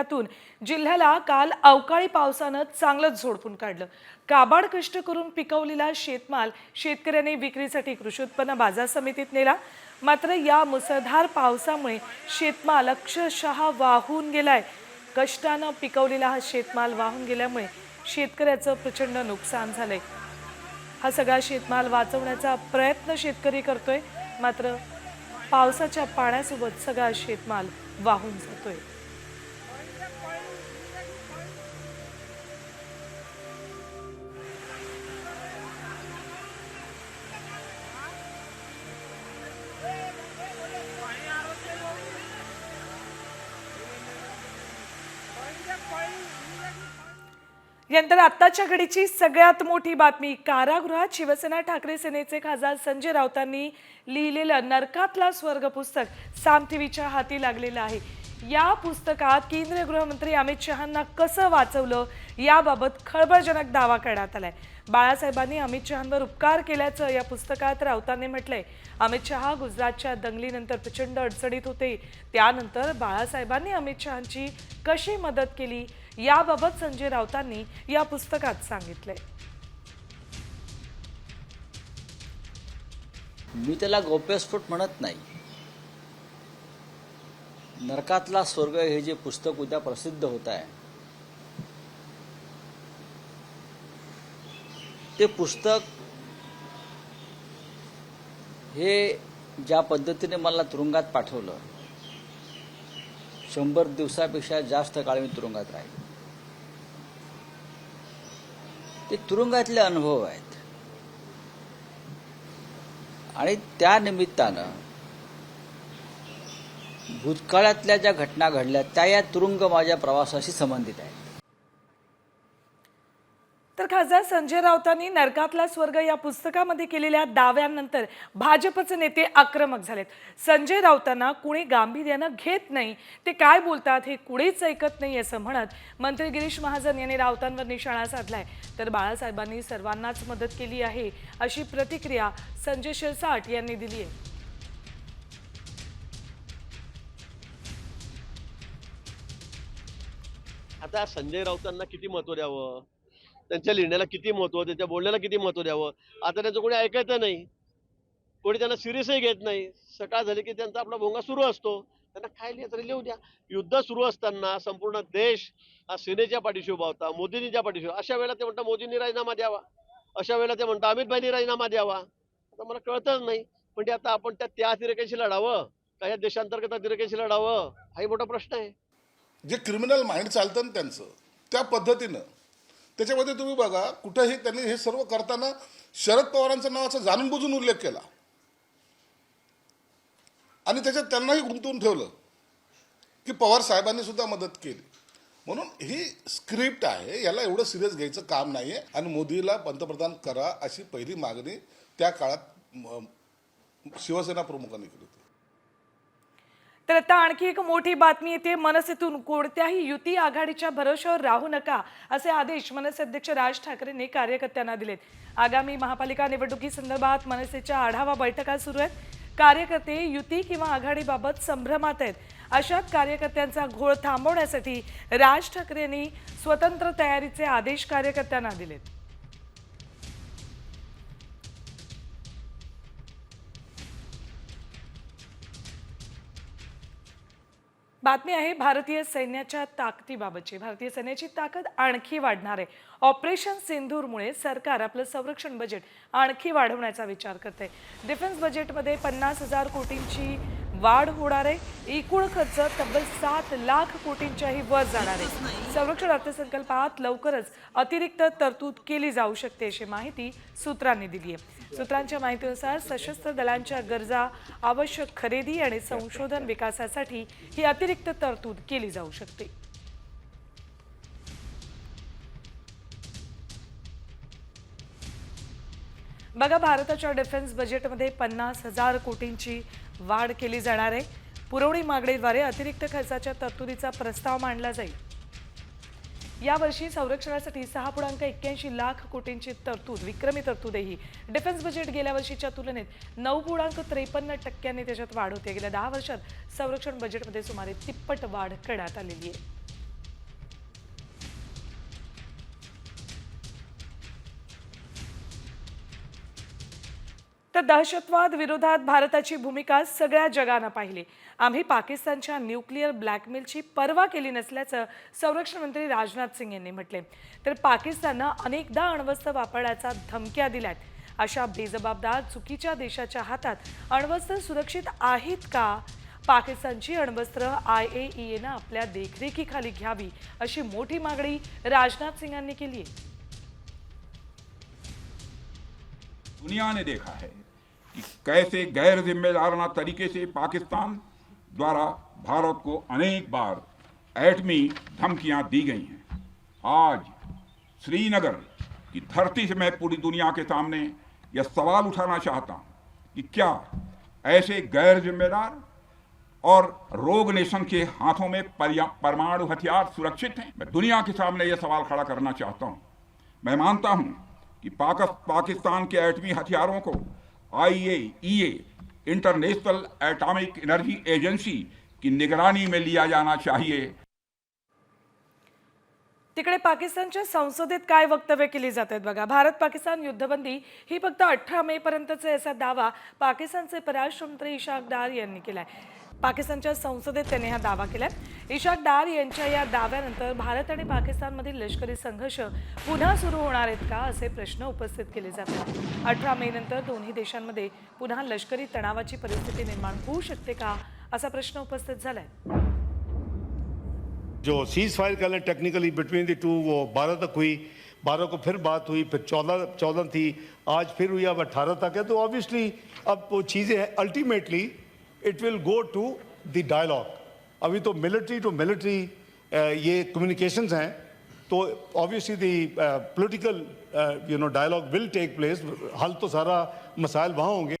जिल्ह्यातून जिल्ह्याला काल अवकाळी पावसानं चांगलंच झोडपून काढलं। काबाड कष्ट करून पिकवलेला शेतमाल शेतकऱ्यांनी विक्रीसाठी कृषी उत्पन्न बाजार समितीत नेला। मात्र या मुसळधार पावसामुळे शेतमाल अक्षरशः वाहून गेलाय। कष्टानं पिकवलेला हा शेतमाल वाहून गेल्यामुळे शेतकऱ्याचं प्रचंड नुकसान झालंय। हा सगळा शेतमाल वाचवण्याचा प्रयत्न शेतकरी करतोय, मात्र पावसाच्या पाण्यासोबत सगळा शेतमाल वाहून जातोय। यानंतर आत्ताच्या घडीची सगळ्यात मोठी बातमी। कारागृहात शिवसेना ठाकरे सेनेचे खासदार संजय राऊतांनी लिहिलेलं नरकातला स्वर्ग पुस्तक साम टीव्हीच्या हाती लागलेलं आहे। या पुस्तकात केंद्रीय गृहमंत्री अमित शहांना कसं वाचवलं याबाबत खळबळजनक दावा करण्यात आलाय। बाळासाहेबांनी अमित शहांवर उपकार केल्याचं या पुस्तकात राऊतांनी म्हटलंय। अमित शहा गुजरातच्या दंगलीनंतर प्रचंड अडचणीत होते, त्यानंतर बाळासाहेबांनी अमित शहांची कशी मदत केली याबाबत संजय राऊतांनी या पुस्तकात सांगितलंय। मी त्याला गौप्यस्फोट म्हणत नाही। नरकातला स्वर्ग हे जे पुस्तक उद्या प्रसिद्ध होत आहे, ते पुस्तक हे ज्या पद्धतीने मला तुरुंगात पाठवलं, 100 दिवसापेक्षा जास्त काळ मी तुरुंगात राहील। ते तुरुंगातले अनुभव आहेत आणि त्या निमित्तानं भूतकाळातल्या ज्या घटना घडल्या त्या या तुरुंग माझ्या प्रवासाशी संबंधित आहेत। तर खासदार संजय राऊतांनी नरकातला स्वर्ग या पुस्तकामध्ये केलेल्या दाव्यानंतर भाजपचे नेते आक्रमक झालेत। संजय राऊतांना कुणी गांभीर्यानं घेत नाही, ते काय बोलतात हे कुणीच ऐकत नाही असं म्हणत मंत्री गिरीश महाजन यांनी राऊतांवर निशाणा साधलाय। तर बाळासाहेबांनी सर्वांनाच मदत केली आहे अशी प्रतिक्रिया संजय शिरसाट यांनी दिली आहे। आता संजय राऊतांना किती महत्व द्यावं, त्यांच्या लिहिण्याला किती महत्व, त्यांच्या बोलण्याला किती महत्व द्यावं, आता त्यांचं कोणी ऐकायचं नाही, कोणी त्यांना सिरियसही घेत नाही। सकाळ झाली की त्यांचा आपला भोंगा सुरू असतो, त्यांना काय लिहायचं तरी लिहू द्या। युद्ध सुरू असताना संपूर्ण देश हा सेनेच्या पाठीशी उभा होता, मोदींच्या पाठीशी। अशा वेळेला ते म्हणतात मोदींनी राजीनामा द्यावा, अशा वेळेला ते म्हणतात अमित भाईंनी राजीनामा द्यावा। आता मला कळतच नाही, म्हणजे आता आपण त्या अतिरेक्यांशी लढावं का या देशांतर्गत अतिरेक्यांशी लढावं, हाही मोठा प्रश्न आहे। जे क्रिमिनल माइंड चालतं ना त्यांचं, त्या पद्धतीनं त्याच्यामध्ये तुम्ही बघा, कुठेही त्यांनी हे सर्व करताना शरद पवारांच्या नावाचा जाणून बुजून उल्लेख केला आणि त्याच्यात त्यांनाही गुंतवून ठेवलं की पवार साहेबांनी सुद्धा मदत केली। म्हणून ही स्क्रिप्ट आहे, याला एवढं सिरियस घ्यायचं काम नाहीये आणि मोदीला पंतप्रधान करा अशी पहिली मागणी त्या काळात शिवसेना प्रमुखांनी केली होती। तर आता आणखी एक मोठी बातमी येते। मनसेतून कोणत्याही युती आघाडीच्या भरोश्यावर राहू नका असे आदेश मनसे अध्यक्ष राज ठाकरेंनी कार्यकर्त्यांना दिलेत। आगामी महापालिका निवडणुकीसंदर्भात मनसेच्या आढावा बैठका सुरू आहेत। कार्यकर्ते युती किंवा आघाडीबाबत संभ्रमात आहेत। अशात कार्यकर्त्यांचा घोळ थांबवण्यासाठी राज ठाकरे यांनी स्वतंत्र तयारीचे आदेश कार्यकर्त्यांना दिलेत। बातमी आहे भारतीय सैन्याच्या ताकदीबाबतची। भारतीय सैन्याची ताकद आणखी वाढणार आहे। ऑपरेशन सिंधूरमुळे सरकार आपलं संरक्षण बजेट आणखी वाढवण्याचा विचार करते। डिफेन्स बजेटमध्ये 50,000 कोटींची वाढ होणार आहे। एकूण खर्च तब्बल 7 लाख कोटींच्याही वर जाणार आहे। संरक्षण अर्थसंकल्पात लवकरच अतिरिक्त तरतूद केली जाऊ शकते अशी माहिती सूत्रांनी दिली आहे। सूत्रांच्या माहितीनुसार सशस्त्र दलांच्या गरजा, आवश्यक खरेदी आणि संशोधन विकासासाठी ही अतिरिक्त तरतूद केली जाऊ शकते। बघा, भारताच्या डिफेन्स बजेटमध्ये 50,000 कोटींची वाढ केली जाणार आहे। पुरवणी मागणीद्वारे अतिरिक्त खर्चाच्या तरतुदीचा प्रस्ताव मांडला जाईल। यावर्षी संरक्षणासाठी 6.81 लाख कोटींची तरतूद, विक्रमी तरतूद आहे। डिफेन्स बजेट गेल्या वर्षीच्या तुलनेत 9.53% त्याच्यात वाढ होते। गेल्या 10 वर्षात संरक्षण बजेटमध्ये सुमारे तिप्पट वाढ करण्यात आलेली आहे। तर दहशतवाद विरोधात भारताची भूमिका सगळ्या जगानं पाहिली. आम्ही पाकिस्तानच्या न्यूक्लिअर ब्लॅकमेलची पर्वा केली नसल्याचं संरक्षण मंत्री राजनाथ सिंग यांनी म्हटले. तर पाकिस्ताननं अनेकदा अण्वस्त्र वापरण्याच्या धमक्या दिल्यात. अशा बेजबाबदार चुकीच्या देशाच्या हातात अण्वस्त्र सुरक्षित आहेत का? पाकिस्तानची अण्वस्त्र IAEAनं आपल्या देखरेखीखाली घ्यावी अशी मोठी मागणी राजनाथ सिंग यांनी केली आहे. दुनिया ने देखा है कि कैसे गैर जिम्मेदाराना तरीके से पाकिस्तान द्वारा भारत को अनेक बार एटमी धमकियां दी गई हैं. आज श्रीनगर की धरती से मैं पूरी दुनिया के सामने यह सवाल उठाना चाहता हूं कि क्या ऐसे गैर जिम्मेदार और रोग नेशन के हाथों में परमाणु हथियार सुरक्षित हैं? मैं दुनिया के सामने यह सवाल खड़ा करना चाहता हूं. मैं मानता हूं कि पाकिस्तान के एटमी हथियारों को IAEA international atomic energy agency की निगरानी में लिया जाना चाहिए. तिकडे पाकिस्तानच्या संसदेत काय वक्तव्य केली जात आहेत बघा. भारत पाकिस्तान युद्धबंदी ही फक्त 18 मे पर्यंतचे असा दावा पाकिस्तानचे परराष्ट्र मंत्री इशाक डार यांनी केलाय. पाकिस्तानच्या संसदेत त्यांनी हा दावा केलाय. इशाक डार यांच्या या दाव्यानंतर भारत आणि पाकिस्तानमधील लष्करी संघर्ष पुन्हा सुरू होणार आहेत का असे प्रश्न उपस्थित केले जातात. 18 मे नंतर दोन्ही देशांमध्ये पुन्हा लष्करी तणावाची परिस्थिती निर्माण होऊ शकते का असा प्रश्न उपस्थित झालाय. जो सीज फायर कर लें टेक्निकली बिटवीन द टू, वो 12 तक हुई, 12 को फिर बात हुई, फिर 14 थी, आज फिर हुई, अब 18 तक है. तो ऑब्वियसली अब वो चीज़ें हैं, ultimately it will go to the dialogue. अभी तो मिलिट्री टू मिलिट्री ये कम्युनिकेशंस हैं, तो obviously the political dialogue will take place. हल तो सारा मसाइल वहाँ होंगे.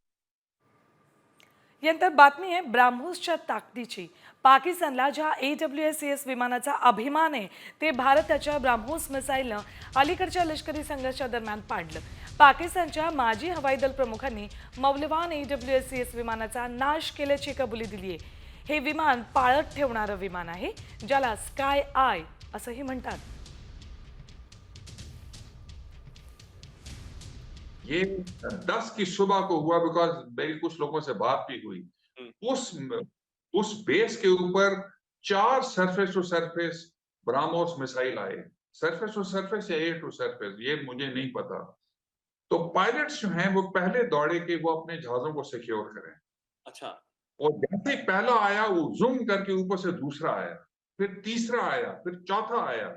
यानंतर बातमी आहे ब्राह्मोसच्या ताकदीची. पाकिस्तानला ज्या AWACS विमानाचा अभिमान आहे ते भारताच्या ब्राह्मोस मिसाईलनं अलीकडच्या लष्करी संघर्षादरम्यान पाडलं. पाकिस्तानच्या माजी हवाई दल प्रमुखांनी मौल्यवान AWACS विमानाचा नाश केल्याची कबुली दिली आहे. हे विमान पाळत ठेवणारं विमान आहे, ज्याला स्काय आय असंही म्हणतात. ये 10 की सुबह को हुआ, बिकॉज मेरी कुछ लोगों से बात भी हुई. उस बेस के ऊपर 4 surface to surface BrahMos missile आए. सरफेस टू सरफेस या एयर टू सरफेस ये मुझे नहीं पता. तो पायलट्स जो हैं वो पहले दौड़े कि वो अपने जहाजों को सिक्योर करें. अच्छा. और जैसे ही पहला आया वो जूम करके ऊपर से दूसरा आया, फिर तीसरा आया, फिर चौथा आया,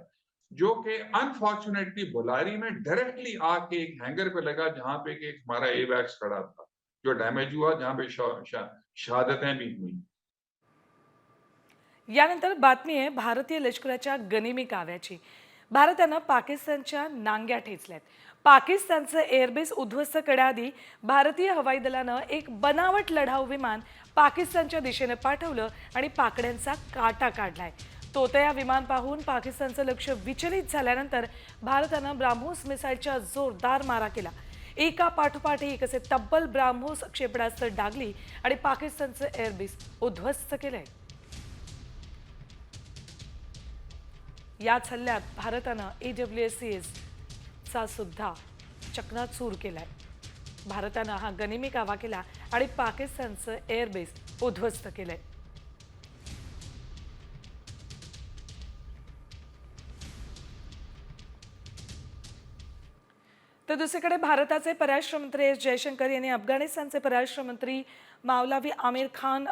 जो कि अनफॉर्चुनेटली बुलारी में डायरेक्टली आके एक हैंगर पे लगा जहां पे एक हमारा एवैक्स खड़ा था, जो डैमेज हुआ, जहां पे शहादतें भी हुई. यानंतर बातमी आहे भारतीय लष्कराच्या गनिमी काव्याची. भारतानं पाकिस्तानच्या नांग्या ठेचल्यात. पाकिस्तानचं एअरबेस उद्ध्वस्त करण्याआधी भारतीय हवाई दलानं एक बनावट लढाऊ विमान पाकिस्तानच्या दिशेने पाठवलं आणि पाकड्यांचा काटा काढलाय. तोतया विमान पाहून पाकिस्तानचं लक्ष विचलित झाल्यानंतर भारतानं ब्राह्मोस मिसाईलच्या जोरदार मारा केला. एका पाठोपाठ एक असे तब्बल ब्राह्मोस क्षेपणास्त्र डागली आणि पाकिस्तानचं एअरबेस उद्ध्वस्त केलंय. याच हल्ल्यात भारतानं AWACS चा सुद्धा चकनाचूर केलाय. भारतानं हा गनिमी कावा केला आणि पाकिस्तानचं एअरबेस उद्ध्वस्त केलंय. तर दुसरीकडे भारताचे परराष्ट्र मंत्री S जयशंकर यांनी अफगाणिस्तानचे परराष्ट्र मंत्री मावलावी आमिर खान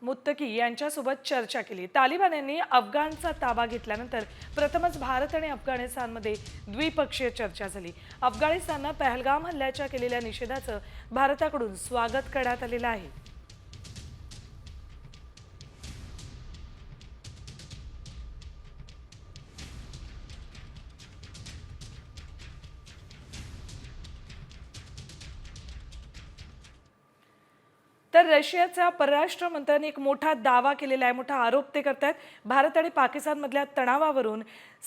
मुत्तकी यांच्यासोबत चर्चा केली. तालिबान यांनी अफगाणचा ताबा घेतल्यानंतर प्रथमच भारत आणि अफगाणिस्तानमध्ये द्विपक्षीय चर्चा झाली. अफगाणिस्ताननं पहलगाम हल्ल्याच्या केलेल्या निषेधाचं भारताकडून स्वागत करण्यात आलेलं आहे. तर रशियाच्या परराष्ट्र मंत्र्यांनी एक मोठा दावा केलेला आहे, मोठा आरोप ते करतात. भारत आणि पाकिस्तानमधल्या तणावावरून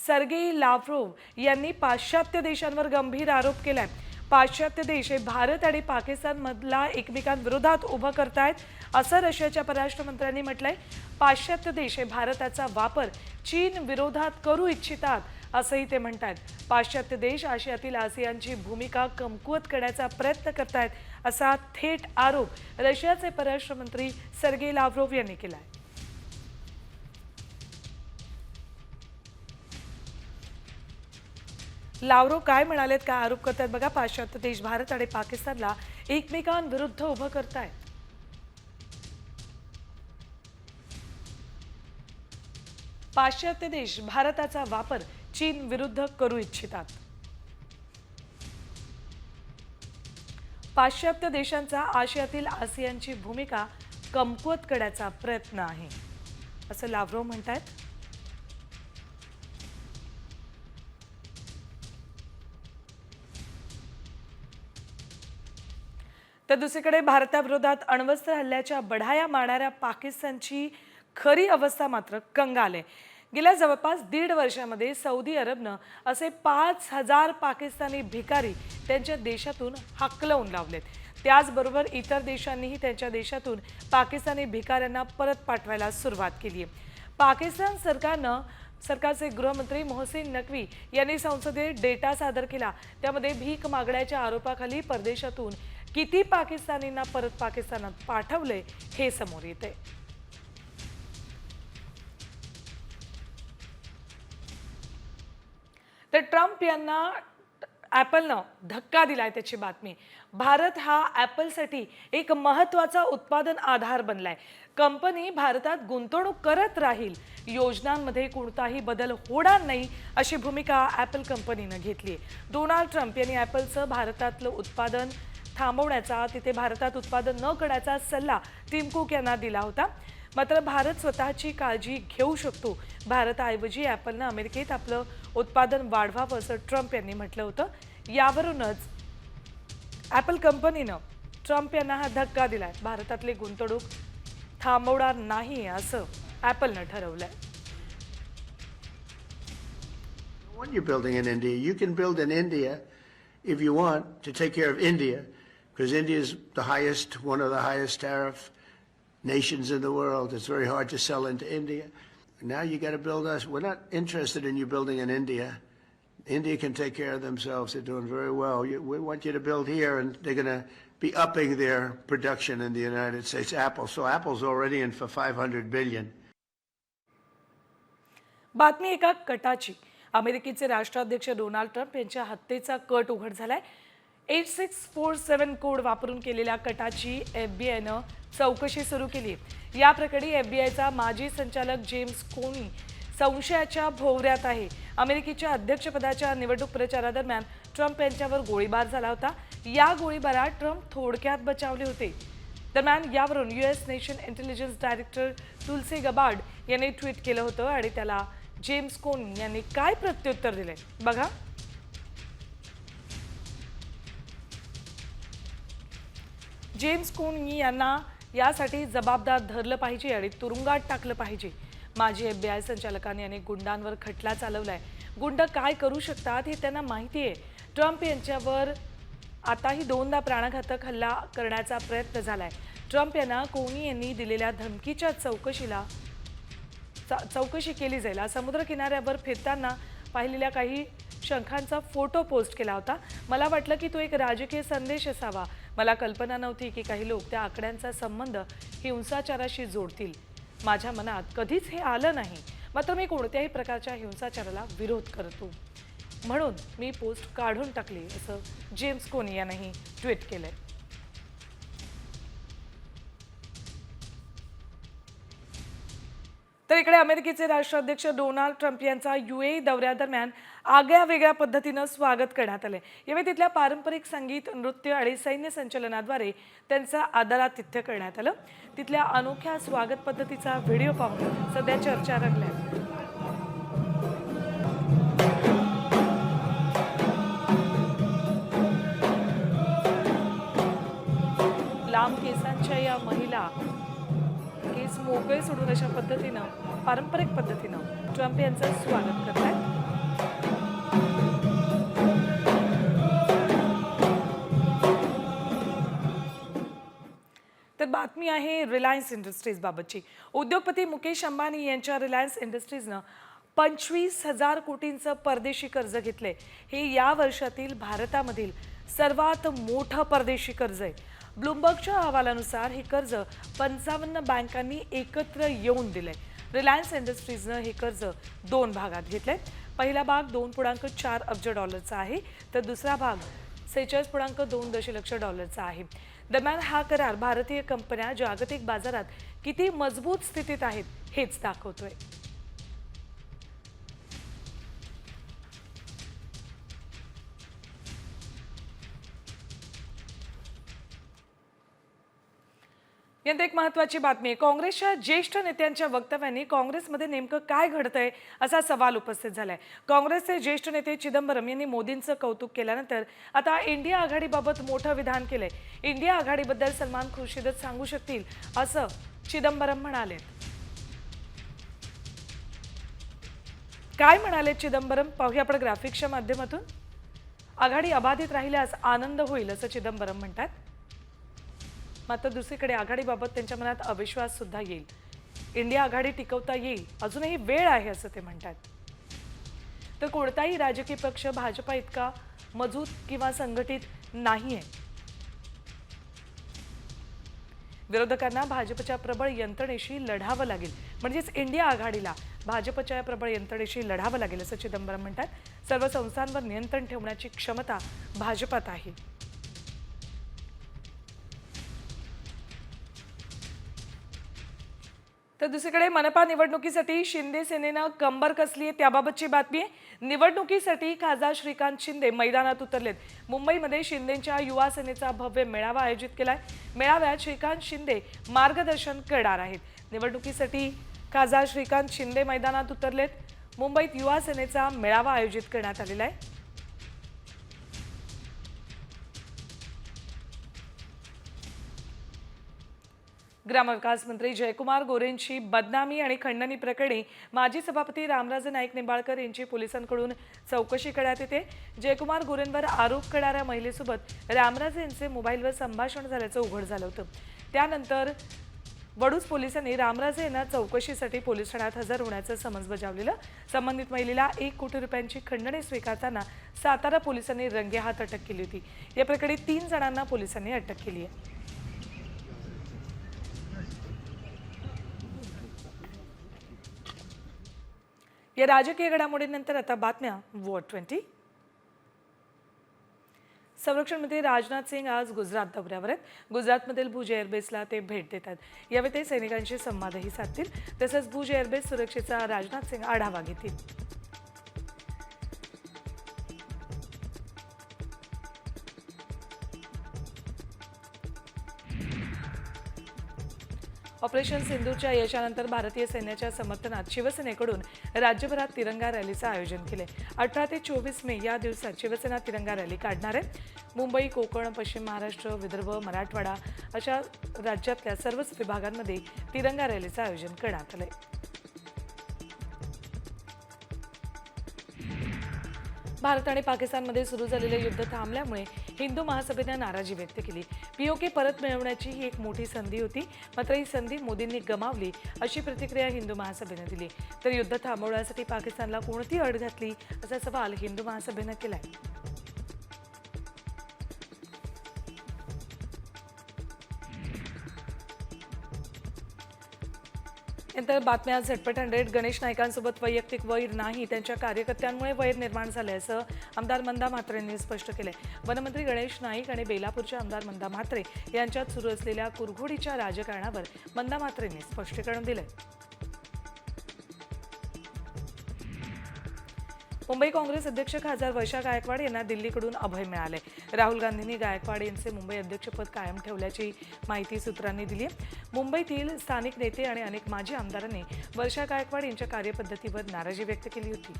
सर्गेई लाव्हरोव्ह यांनी पाश्चात्य देशांवर गंभीर आरोप केलाय. पाश्चात्य देश हे भारत आणि पाकिस्तानमधला एकमेकांविरोधात उभं करतायत असं रशियाच्या परराष्ट्र मंत्र्यांनी म्हटलंय. पाश्चात्य देश हे भारताचा वापर चीन विरोधात करू इच्छितात असंही ते म्हणतात. पाश्चात्य देश आशियातील आसियानची भूमिका कमकुवत करण्याचा प्रयत्न करतायत असा थेट आरोप रशियाचे परराष्ट्र मंत्री सर्गेई लाव्हरोव्ह यांनी केलाय. लाव्हरोव्ह काय म्हणालेत, काय आरोप करतायत बघा. पाश्चात्य देश भारत आणि पाकिस्तानला एकमेकांविरुद्ध उभं करतायत. पाश्चात्य देश भारताचा वापर चीन विरुद्ध करू इच्छितात. पाश्चात्य देशांचा आशियातील आसियानची भूमिका कमकुवत करण्याचा प्रयत्न आहे असं लाव्हरोव्ह म्हणतायत. तर दुसरीकडे भारताविरोधात अण्वस्त्र हल्ल्याच्या बढाया मारणाऱ्या पाकिस्तानची खरी अवस्था मात्र कंगाल आहे. गेल्या जवळपास 1.5 वर्षामध्ये सौदी अरबनं असे 5,000 पाकिस्तानी भिकारी त्यांच्या देशातून हाकलवून लावलेत. त्याचबरोबर इतर देशांनीही त्यांच्या देशातून पाकिस्तानी भिकाऱ्यांना परत पाठवायला सुरुवात केली आहे. पाकिस्तान सरकारचे गृहमंत्री मोहसिन नक्वी यांनी संसदेत डेटा सादर केला. त्यामध्ये भीक मागण्याच्या आरोपाखाली परदेशातून किती पाकिस्तानींना परत पाकिस्तानात पाठवले हे समोर येते. तर ट्रम्प यांना ॲपलनं धक्का दिलाय त्याची बातमी. भारत हा ॲपलसाठी एक महत्त्वाचा उत्पादन आधार बनलाय. कंपनी भारतात गुंतवणूक करत राहील, योजनांमध्ये कोणताही बदल होणार नाही अशी भूमिका ॲपल कंपनीनं घेतली आहे. डोनाल्ड ट्रम्प यांनी ॲपलचं भारतातलं उत्पादन थांबवण्याचा, तिथे भारतात उत्पादन न करण्याचा सल्ला टिम कुक यांना दिला होता. मात्र भारत स्वतःची काळजी घेऊ शकतो. भारताऐवजी ॲपलनं अमेरिकेत आपलं उत्पादन वाढवावं असं ट्रम्प यांनी म्हटलं होतं. यावरूनच ॲपल कंपनीनं ट्रम्प यांना हा धक्का दिलाय. भारतातली गुंतवणूक थांबवणार नाही असं ॲपलनं ठरवलंय. When you're building in India, you can build in India if you want to take care of India, because India is one of the highest tariff nations in the world. It's very hard to sell into India. Now you got to build us. We're not interested in you building in India. India can take care of themselves. They're doing very well. We want you to build here, and they're going to be upping their production in the United States. So Apple's already in for $500 billion. बातमी एका कटाची. अमेरिकेचे राष्ट्राध्यक्ष Donald Trump यांच्या हत्येचा cut उघड झालाय. 8647 code वापरून केलेल्या कटाची FBI चौकशी सुरू केली. या प्रकरणी FBIचा माजी संचालक जेम्स कोनी संशयाच्या भोवऱ्यात आहे. अमेरिकेच्या अध्यक्षपदाच्या निवडणूक प्रचारादरम्यान ट्रम्प यांच्यावर गोळीबार झाला होता. या गोळीबारात ट्रम्प थोडक्यात बचावले होते. दरम्यान यावरून US नेशन इंटेलिजन्स डायरेक्टर तुलसी गबार्ड यांनी ट्विट केलं होतं आणि त्याला जेम्स कोनी यांनी काय प्रत्युत्तर दिले बघा. जेम्स कोनी यांना यासाठी जबाबदार धरलं पाहिजे आणि तुरुंगात टाकलं पाहिजे. माजी FBI संचालकांनी अनेक गुंडांवर खटला चालवलाय. गुंड काय करू शकतात हे त्यांना माहिती आहे. ट्रम्प यांच्यावर आताही 2दा प्राणघातक हल्ला करण्याचा प्रयत्न झालाय. ट्रम्प यांना कोनी यांनी दिलेल्या धमकीच्या चौकशी केली जाईल. समुद्र किनाऱ्यावर फिरताना पाहिलेल्या काही शंखांचा फोटो पोस्ट केला होता. मला वाटलं की तो एक राजकीय संदेश असावा. मला कल्पना नव्हती की काही लोक त्या आकड्यांचा संबंध हिंसाचाराशी जोडतील. माझ्या मनात कधीच हे आलं नाही. मात्र मी कोणत्याही प्रकारच्या हिंसाचाराला विरोध करतो म्हणून मी पोस्ट काढून टाकली असं जेम्स कोनी यांनी ट्विट केलंय. तर इकडे अमेरिकेचे राष्ट्राध्यक्ष डोनाल्ड ट्रम्प यांचा UAE दौऱ्यादरम्यान आगळ्या वेगळ्या पद्धतीनं स्वागत करण्यात आले. यावेळी तिथल्या पारंपरिक संगीत, नृत्य आणि सैन्य संचलनाद्वारे त्यांचं आदरातिथ्य करण्यात आलं. तिथल्या अनोख्या स्वागत पद्धतीचा व्हिडिओ पाहून सध्या चर्चा रंगल्या. लांब केसांच्या या महिला केस मोकळे सोडून अशा पद्धतीनं पारंपरिक पद्धतीनं ट्रम्प यांचं स्वागत करतात. बातमी आहे रिलायन्स इंडस्ट्रीज बाबतची. उद्योगपती मुकेश अंबानी यांच्या रिलायन्स इंडस्ट्रीजनं 25,000 कोटींचं परदेशी कर्ज घेतलंय. हे या वर्षातील भारतामधील सर्वात मोठं परदेशी कर्ज आहे. ब्लूमबर्गच्या अहवालानुसार हे कर्ज 55 बँकांनी एकत्र येऊन दिलंय. रिलायन्स इंडस्ट्रीजनं हे कर्ज 2 भागात घेतलंय. पहिला भाग $2.4 अब्ज आहे तर दुसरा भाग $46.2 दशलक्ष आहे. दरम्यान हा करार भारतीय कंपन्या जागतिक बाजारात किती मजबूत स्थितीत आहेत हेच दाखवतोय. यात एक महत्त्वाची बातमी आहे. काँग्रेसच्या ज्येष्ठ नेत्यांच्या वक्तव्यांनी काँग्रेसमध्ये नेमकं काय घडतंय असा सवाल उपस्थित झालाय. काँग्रेसचे ज्येष्ठ नेते चिदंबरम यांनी मोदींचं कौतुक केल्यानंतर आता इंडिया आघाडीबाबत मोठं विधान केलंय. इंडिया आघाडीबद्दल सलमान खुर्शीदच सांगू शकतील असं चिदंबरम म्हणाले. काय म्हणाले चिदंबरम पाहूया आपण ग्राफिक्सच्या माध्यमातून. आघाडी अबाधित राहिल्यास आनंद होईल असं चिदंबरम म्हणतात. मात्र दुसरीकडे आघाडीबाबत त्यांच्या मनात अविश्वास सुद्धा येईल. इंडिया आघाडी टिकवता येईल, अजूनही वेळ आहे असं ते म्हणतात. तर कोणताही राजकीय पक्ष भाजपा इतका मजबूत किंवा संघटित नाहीये. विरोधकांना भाजपच्या प्रबळ यंत्रणेशी लढावं लागेल, म्हणजेच इंडिया आघाडीला भाजपच्या प्रबळ यंत्रणेशी लढावं लागेल असं चिदंबरम म्हणतात. सर्व संस्थांवर नियंत्रण ठेवण्याची क्षमता भाजपात आहे. तर दुसरीकडे मनपा निवडणुकीसाठी शिंदे सेनेनं कंबर कसली आहे त्याबाबतची बातमी आहे. निवडणुकीसाठी खासदार श्रीकांत शिंदे मैदानात उतरलेत. मुंबईमध्ये शिंदेच्या युवा सेनेचा भव्य मेळावा आयोजित केलाय. मेळाव्यात श्रीकांत शिंदे मार्गदर्शन करणार आहेत. निवडणुकीसाठी खासदार श्रीकांत शिंदे मैदानात उतरलेत. मुंबईत युवा सेनेचा मेळावा आयोजित करण्यात आलेला आहे. ग्रामविकास मंत्री जयकुमार गोरेंची बदनामी आणि खंडणी प्रकरणी माजी सभापती रामराजे नाईक निंबाळकर यांची पोलिसांकडून चौकशी करण्यात येते. जयकुमार गोरेंवर आरोप करणाऱ्या महिलेसोबत रामराजे यांचे मोबाईलवर संभाषण झाल्याचं उघड झालं होतं. त्यानंतर वडूज पोलिसांनी रामराजे यांना चौकशीसाठी पोलीस ठाण्यात हजर होण्याचं समन्स बजावलेलं. संबंधित महिलेला 1 कोटी रुपयांची खंडणी स्वीकारताना सातारा पोलिसांनी रंगेहात अटक केली होती. या प्रकरणी 3 जणांना पोलिसांनी अटक केली आहे. या राजकीय घडामोडींनंतर आता बातम्या WAR20. संरक्षण मंत्री राजनाथ सिंग आज गुजरात दौऱ्यावर आहेत. गुजरातमधील भुज एअरबेसला ते भेट देतात. यावेळी ते सैनिकांशी संवादही साधतील. तसंच भुज एअरबेस सुरक्षेचा राजनाथ सिंग आढावा घेतील. ऑपरेशन सिंधूरच्या यशानंतर भारतीय सैन्याच्या समर्थनात शिवसेनेकडून राज्यभरात तिरंगा रॅलीचं आयोजन केलंय. 18 ते 24 मे या दिवसात शिवसेना तिरंगा रॅली काढणार आहे. मुंबई, कोकण, पश्चिम महाराष्ट्र, विदर्भ, मराठवाडा अशा राज्यातल्या सर्वच विभागांमध्ये तिरंगा रॅलीचं आयोजन करण्यात आलंय. भारत आणि पाकिस्तानमध्ये सुरू झालेले युद्ध थांबल्यामुळे हिंदू महासभेनं नाराजी व्यक्त केली. POK परत मिळवण्याची ही एक मोठी संधी होती, मात्र ही संधी मोदींनी गमावली अशी प्रतिक्रिया हिंदू महासभेनं दिली. तर युद्ध थांबवण्यासाठी पाकिस्तानला कोणती अट घातली असा सवाल हिंदू महासभेनं केलाय. नंतर बातम्या झटपट 100. गणेश नाईकांसोबत वैयक्तिक वैर नाही, त्यांच्या कार्यकर्त्यांमुळे वैर निर्माण झाले असं आमदार मंदा म्हात्रे यांनी स्पष्ट केलंय. वनमंत्री गणेश नाईक आणि बेलापूरच्या आमदार मंदा म्हात्रे यांच्यात सुरू असलेल्या कुरघोडीच्या राजकारणावर मंदा म्हात्रे यांनी स्पष्टीकरण दिलंय. मुंबई काँग्रेस अध्यक्ष खासदार वर्षा गायकवाड यांना दिल्लीकडून अभय मिळाले. राहुल गांधींनी गायकवाड यांचे मुंबई अध्यक्षपद कायम ठेवल्याची माहिती सूत्रांनी दिली आहे. मुंबईतील स्थानिक नेते आणि अनेक माजी आमदारांनी वर्षा गायकवाड यांच्या कार्यपद्धतीवर नाराजी व्यक्त केली होती.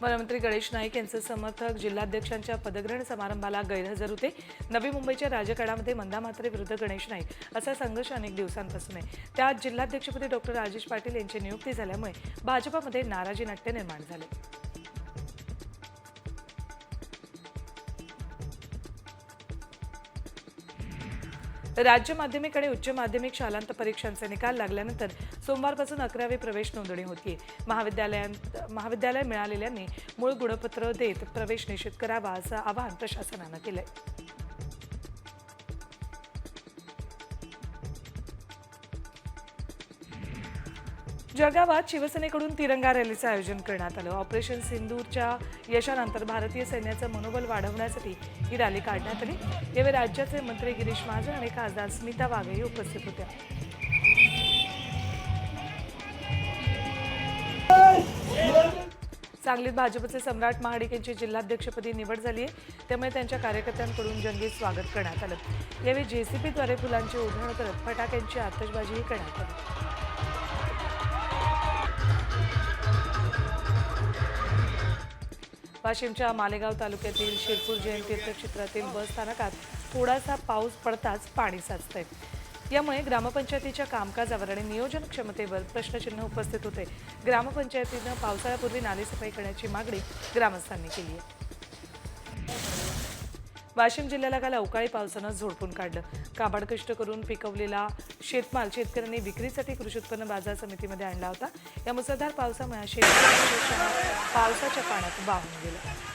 वनमंत्री गणेश नाईक यांचे समर्थक जिल्हाध्यक्षांच्या पदग्रहण समारंभाला गैरहजर होते. नवी मुंबईच्या राजकारणामध्ये मंदा म्हात्रे विरुद्ध गणेश नाईक असा संघर्ष अनेक दिवसांपासून आहे. त्यात जिल्हाध्यक्षपदी डॉक्टर राजेश पाटील यांची नियुक्ती झाल्यामुळे भाजपमध्ये नाराजी नाट्य निर्माण झाले. राज्य माध्यमिक आणि उच्च माध्यमिक शालांत परीक्षांचे निकाल लागल्यानंतर सोमवारपासून 11वी प्रवेश नोंदणी होतीये. महाविद्यालय मिळालेल्यांनी मूळ गुणपत्र देत प्रवेश निश्चित करावा असं आवाहन प्रशासनानं केलंय. जळगावात शिवसेनेकडून तिरंगा रॅलीचं आयोजन करण्यात आलं. ऑपरेशन सिंदूरच्या यशानंतर भारतीय सैन्याचं मनोबल वाढवण्यासाठी ही रॅली काढण्यात आली. यावेळी राज्याचे मंत्री गिरीश महाजन आणि खासदार स्मिता वाघेही उपस्थित होत्या. सांगलीत भाजपचे सम्राट महाडिक यांची जिल्हाध्यक्षपदी निवड झाली आहे. त्यामुळे त्यांच्या कार्यकर्त्यांकडून जंगी स्वागत करण्यात आलं. यावेळी जेसीबीद्वारे फुलांची उधळण करत फटाक्यांची आतषबाजीही करण्यात आली. वाशिमच्या मालेगाव तालुक्यातील शिरपूर जैन तीर्थक्षेत्रातील बस स्थानकात थोडासा पाऊस पडताच पाणी साचतंय. यामुळे ग्रामपंचायतीच्या कामकाजावर आणि नियोजन क्षमतेवर प्रश्नचिन्ह उपस्थित होते. ग्रामपंचायतीनं पावसाळ्यापूर्वी नालेसफाई करण्याची मागणी ग्रामस्थांनी केली आहे. वाशिम जिल्ह्याला काल अवकाळी पावसानं झोडपून काढलं. काबाड कष्ट करून पिकवलेला शेतमाल शेतकऱ्यांनी विक्रीसाठी कृषी उत्पन्न बाजार समितीमध्ये आणला होता. या मुसळधार पावसामुळे शेतकरी पावसाच्या पाण्यात वाहून गेलं.